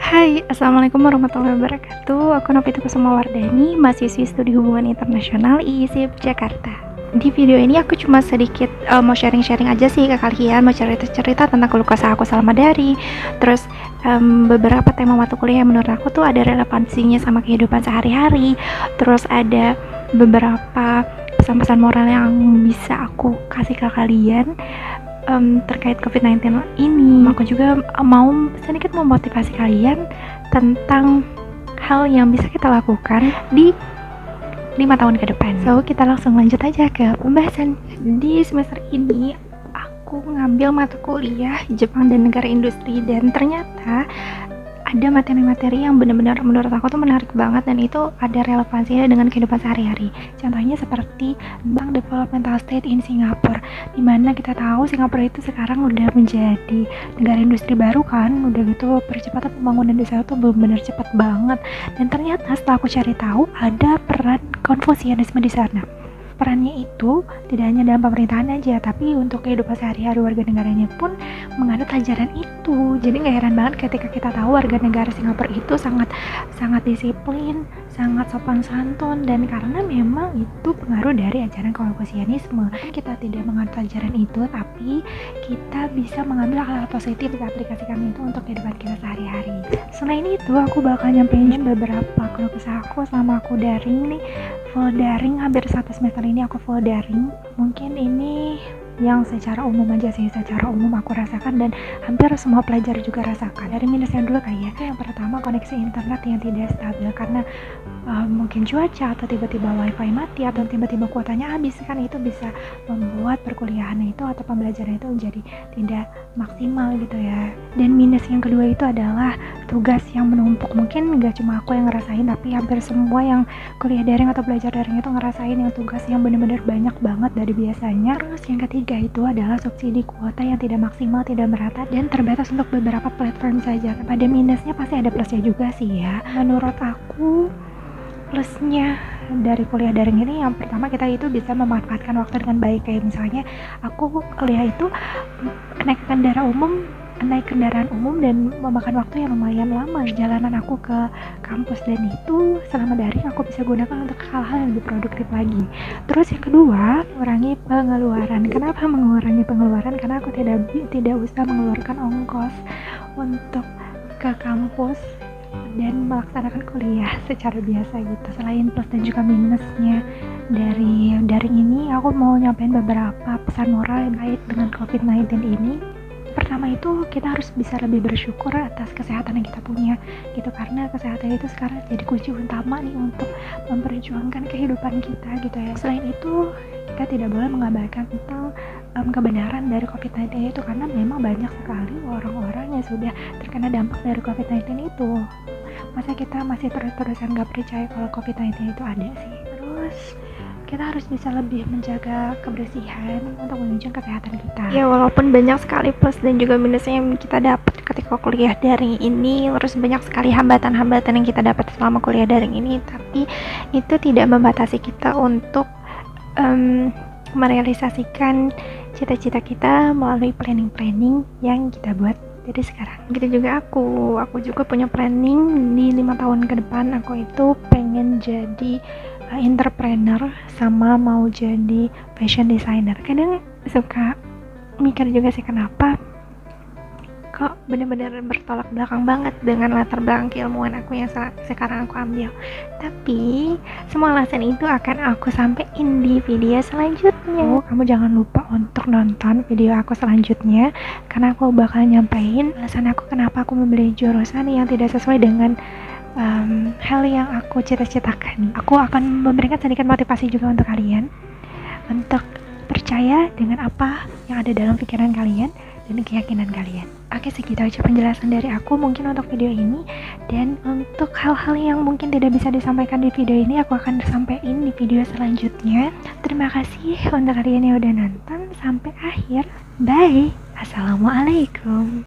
Hai, Assalamualaikum warahmatullahi wabarakatuh. Aku Novita Kusumawardhani, mahasiswi Studi Hubungan Internasional IISIP Jakarta. Di video ini aku cuma sedikit mau sharing-sharing aja sih ke kalian, mau cerita-cerita tentang keluh kesah aku selama daring. Terus beberapa tema mata kuliah yang menurut aku tuh ada relevansinya sama kehidupan sehari-hari. Terus ada beberapa pesan-pesan moral yang bisa aku kasih ke kalian terkait COVID-19 ini. Aku juga mau sedikit memotivasi kalian tentang hal yang bisa kita lakukan di 5 tahun ke depan. So, kita langsung lanjut aja ke pembahasan. Di semester ini aku ngambil mata kuliah Jepang dan Negara Industri, dan ternyata ada materi-materi yang benar-benar menurut aku tuh menarik banget, dan itu ada relevansinya dengan kehidupan sehari-hari. Contohnya seperti Bank Developmental State in Singapore, dimana kita tahu Singapura itu sekarang udah menjadi negara industri baru kan, udah gitu percepatan pembangunan di sana tuh benar-benar cepat banget. Dan ternyata setelah aku cari tahu ada peran Konfusianisme di sana. Perannya itu tidak hanya dalam pemerintahan aja, tapi untuk kehidupan sehari-hari warga negaranya pun menganut ajaran itu. Jadi gak heran banget ketika kita tahu warga negara Singapura itu sangat disiplin, sangat sopan santun, dan karena memang itu pengaruh dari ajaran Konfusianisme. Kita tidak menganut ajaran itu, tapi kita bisa mengambil hal-hal positif dan aplikasikan itu untuk kehidupan kita sehari-hari. Selain itu, aku bakal nyampein beberapa keluh kesah aku selama aku daring nih, full daring. Hampir 1 semester ini aku full daring. Mungkin ini yang secara umum aja sih, secara umum aku rasakan dan hampir semua pelajar juga rasakan. Dari minusnya dulu kayak yang pertama, koneksi internet yang tidak stabil karena mungkin cuaca atau tiba-tiba wifi mati atau tiba-tiba kuotanya habis, kan itu bisa membuat perkuliahan itu atau pembelajaran itu menjadi tidak maksimal gitu ya. Dan minus yang kedua itu adalah tugas yang menumpuk. Mungkin gak cuma aku yang ngerasain, tapi hampir semua yang kuliah daring atau belajar daring itu ngerasain yang tugas yang benar-benar banyak banget dari biasanya. Terus yang ketiga itu adalah subsidi kuota yang tidak maksimal, tidak merata, dan terbatas untuk beberapa platform saja. Pada minusnya pasti ada plusnya juga sih ya. Menurut aku plusnya dari kuliah daring ini yang pertama, kita itu bisa memanfaatkan waktu dengan baik. Kayak misalnya aku kuliah itu naik kendaraan umum dan memakan waktu yang lumayan lama jalanan aku ke kampus, dan itu selama daring aku bisa gunakan untuk hal-hal yang lebih produktif lagi. Terus yang kedua, mengurangi pengeluaran. Kenapa mengurangi pengeluaran? Karena aku tidak usah mengeluarkan ongkos untuk ke kampus dan melaksanakan kuliah secara biasa gitu. Selain plus dan juga minusnya dari daring ini, aku mau nyampein beberapa pesan moral yang kait dengan COVID-19 ini. Pertama itu, kita harus bisa lebih bersyukur atas kesehatan yang kita punya gitu, karena kesehatan itu sekarang jadi kunci utama nih untuk memperjuangkan kehidupan kita gitu ya. Selain itu, kita tidak boleh mengabaikan tentang kebenaran dari COVID-19 itu, karena memang banyak sekali orang-orang yang sudah terkena dampak dari COVID-19 itu. Masa kita masih terus-terusan gak percaya kalau COVID-19 itu ada sih? Terus kita harus bisa lebih menjaga kebersihan untuk menunjang kesehatan kita. Ya, walaupun banyak sekali plus dan juga minusnya yang kita dapat ketika kuliah daring ini, terus banyak sekali hambatan-hambatan yang kita dapat selama kuliah daring ini, tapi itu tidak membatasi kita untuk merealisasikan cita-cita kita melalui planning yang kita buat dari sekarang. Gitu juga aku juga punya planning di 5 tahun ke depan. Aku itu pengen jadi entrepreneur sama mau jadi fashion designer. Kadang suka mikir juga sih, kenapa kok bener-bener bertolak belakang banget dengan latar belakang keilmuan aku yang sekarang aku ambil. Tapi semua alasan itu akan aku sampein di video selanjutnya. Kamu jangan lupa untuk nonton video aku selanjutnya, karena aku bakal nyampein alasan aku kenapa aku memilih jurusan yang tidak sesuai dengan hal yang aku cita-citakan. Aku akan memberikan sedikit motivasi juga untuk kalian untuk percaya dengan apa yang ada dalam pikiran kalian dan keyakinan kalian. Oke, segitu aja penjelasan dari aku mungkin untuk video ini. Dan untuk hal-hal yang mungkin tidak bisa disampaikan di video ini, aku akan sampaikan di video selanjutnya. Terima kasih untuk kalian yang udah nonton sampai akhir. Bye. Assalamualaikum.